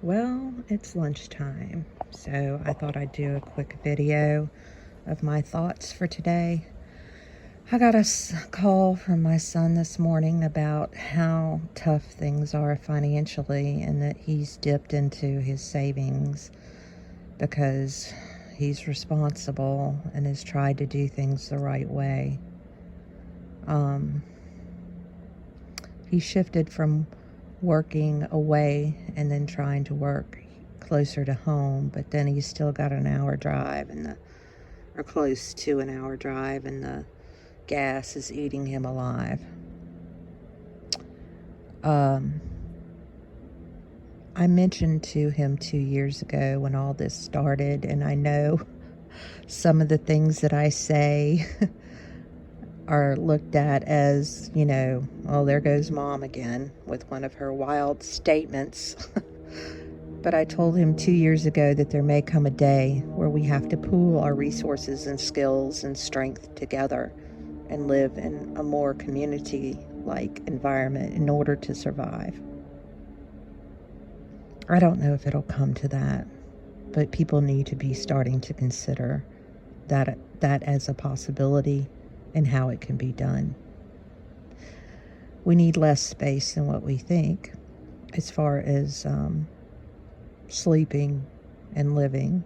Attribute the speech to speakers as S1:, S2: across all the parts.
S1: Well, it's lunchtime, so I thought I'd do a quick video of my thoughts for today. I got a call from my son this morning about how tough things are financially and that he's dipped into his savings because he's responsible and has tried to do things the right way. He shifted from working away and then trying to work closer to home, but then he's still got an hour drive or close to an hour drive, and the gas is eating him alive. I mentioned to him 2 years ago when all this started, and I know some of the things that I say are looked at as, well, there goes mom again with one of her wild statements. But I told him 2 years ago that there may come a day where we have to pool our resources and skills and strength together and live in a more community-like environment in order to survive. I don't know if it'll come to that, but people need to be starting to consider that as a possibility and how it can be done. We need less space than what we think as far as sleeping and living.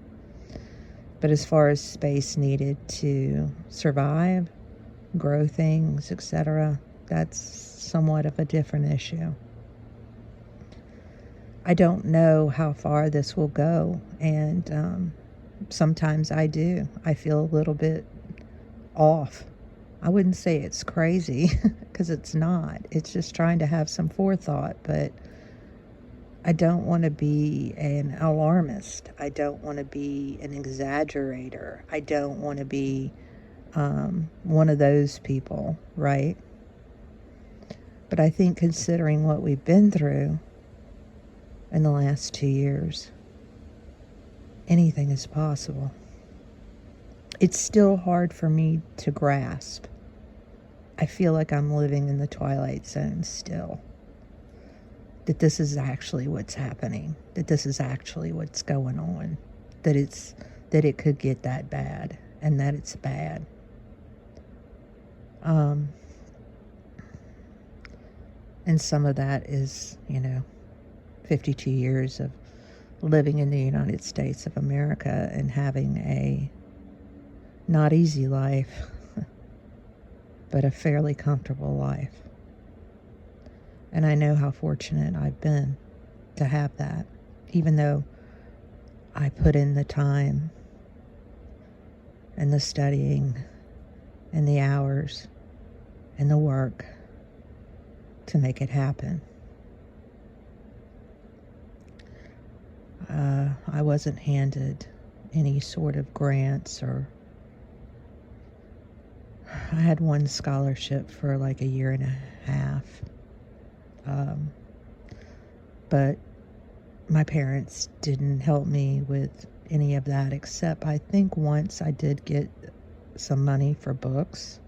S1: But as far as space needed to survive, grow things, etc., that's somewhat of a different issue. I don't know how far this will go, and sometimes I do. I feel a little bit off. I wouldn't say it's crazy, because it's not. It's just trying to have some forethought, but I don't want to be an alarmist. I don't want to be an exaggerator. I don't want to be one of those people, right? But I think considering what we've been through in the last 2 years, anything is possible. It's still hard for me to grasp. I feel like I'm living in the twilight zone still. That this is actually what's happening, that this is actually what's going on, that it could get that bad, and that it's bad. And some of that is, 52 years of living in the United States of America and having a not easy life, but a fairly comfortable life. And I know how fortunate I've been to have that, even though I put in the time and the studying and the hours and the work to make it happen. I wasn't handed any sort of grants, or I had one scholarship for like a year and a half. But my parents didn't help me with any of that, except I think once I did get some money for books.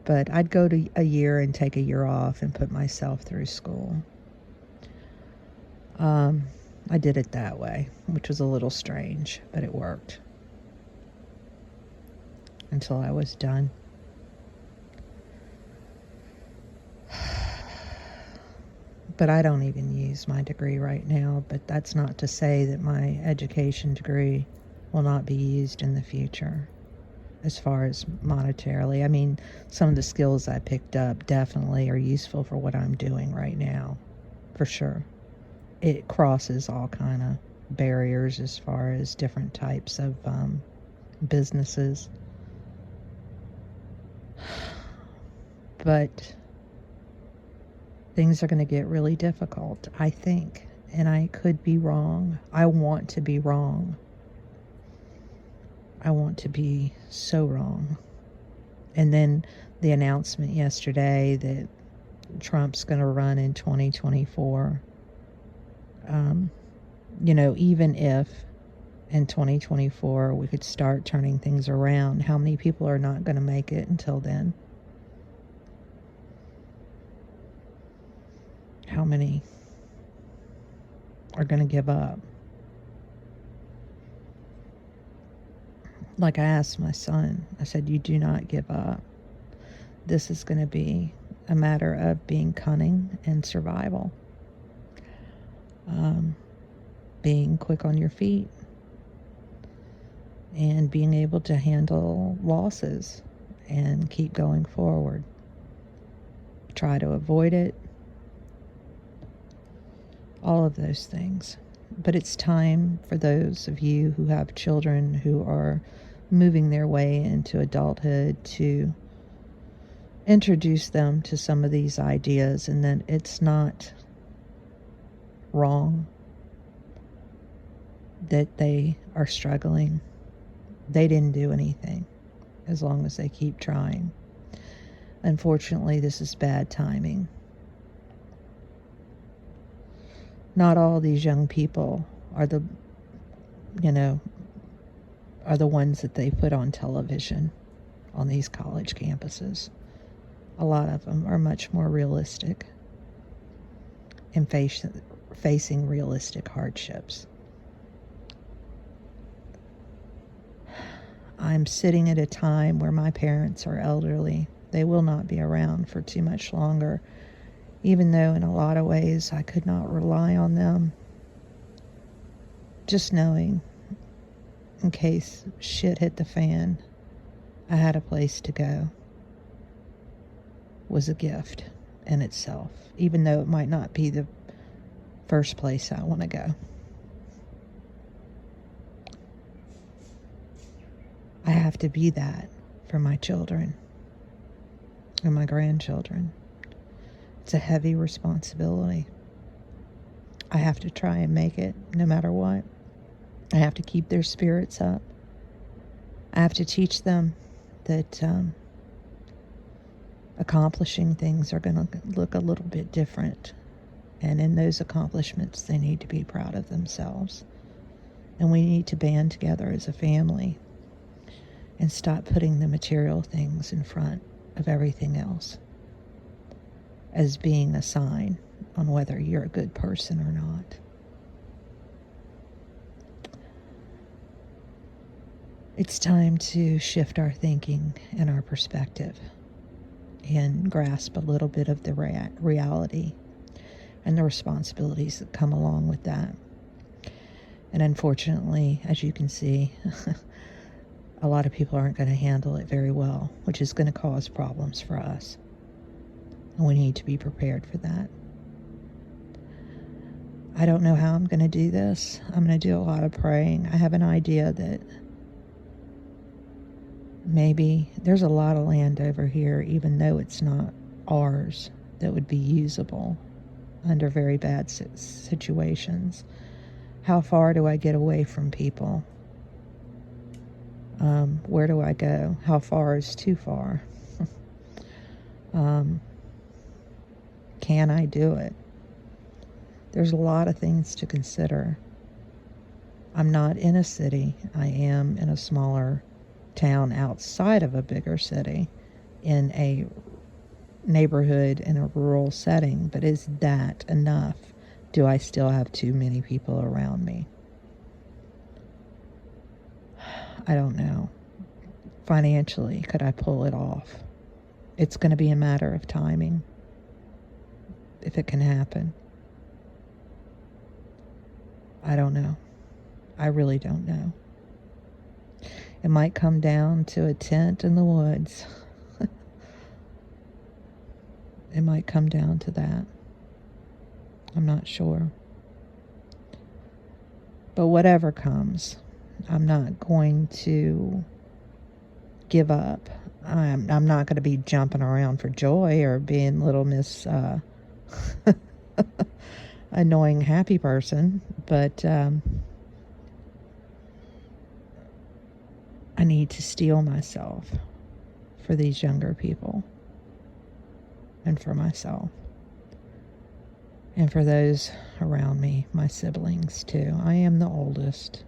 S1: But I'd go to a year and take a year off and put myself through school. I did it that way, which was a little strange, but it worked until I was done. But I don't even use my degree right now, but that's not to say that my education degree will not be used in the future as far as monetarily. I mean, some of the skills I picked up definitely are useful for what I'm doing right now, for sure. It crosses all kind of barriers as far as different types of businesses. But things are going to get really difficult, I think. And I could be wrong. I want to be wrong. I want to be so wrong. And then the announcement yesterday that Trump's going to run in 2024. Even if in 2024 we could start turning things around, how many people are not going to make it until then? How many? are going to give up. Like I asked my son, I said, you do not give up. This is going to be a matter of being cunning and survival. Being quick on your feet and being able to handle losses and keep going forward. Try to avoid it. All of those things. But it's time for those of you who have children who are moving their way into adulthood to introduce them to some of these ideas, and that it's not wrong that they are struggling. They didn't do anything as long as they keep trying. Unfortunately, this is bad timing. Not all these young people are the ones that they put on television on these college campuses. A lot of them are much more realistic and facing realistic hardships. I'm sitting at a time where my parents are elderly. They will not be around for too much longer, even though in a lot of ways I could not rely on them. Just knowing, in case shit hit the fan, I had a place to go was a gift in itself, even though it might not be the first place I want to go. I have to be that for my children and my grandchildren. It's a heavy responsibility. I have to try and make it no matter what. I have to keep their spirits up. I have to teach them that accomplishing things are going to look a little bit different. And in those accomplishments, they need to be proud of themselves. And we need to band together as a family and stop putting the material things in front of everything else as being a sign on whether you're a good person or not. It's time to shift our thinking and our perspective and grasp a little bit of the reality and the responsibilities that come along with that. And unfortunately, as you can see, a lot of people aren't going to handle it very well, which is going to cause problems for us. And we need to be prepared for that. I don't know how I'm going to do this. I'm going to do a lot of praying. I have an idea that maybe there's a lot of land over here, even though it's not ours, that would be usable under very bad situations. How far do I get away from people? Where do I go? How far is too far? Can I do it? There's a lot of things to consider. I'm not in a city. I am in a smaller town outside of a bigger city in a neighborhood in a rural setting. But is that enough? Do I still have too many people around me? I don't know. Financially, could I pull it off? It's going to be a matter of timing, if it can happen. I don't know. I really don't know. It might come down to a tent in the woods. It might come down to that. I'm not sure. But whatever comes, I'm not going to give up. I'm not going to be jumping around for joy or being little Miss annoying happy person, but I need to steel myself for these younger people and for myself and for those around me, my siblings too. I am the oldest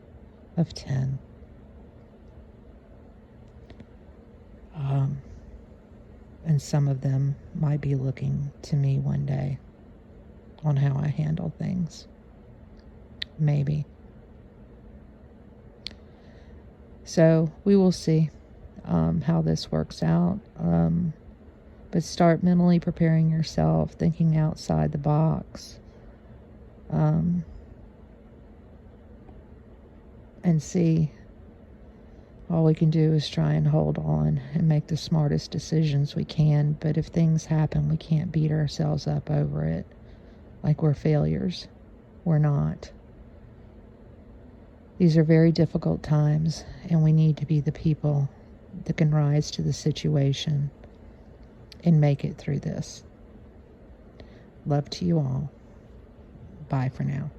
S1: of 10. And some of them might be looking to me one day on how I handle things. maybe. So we will see how this works out. But start mentally preparing yourself, thinking outside the box, and see. All we can do is try and hold on and make the smartest decisions we can. But if things happen, we can't beat ourselves up over it like we're failures. We're not. These are very difficult times, and we need to be the people that can rise to the situation and make it through this. Love to you all. Bye for now.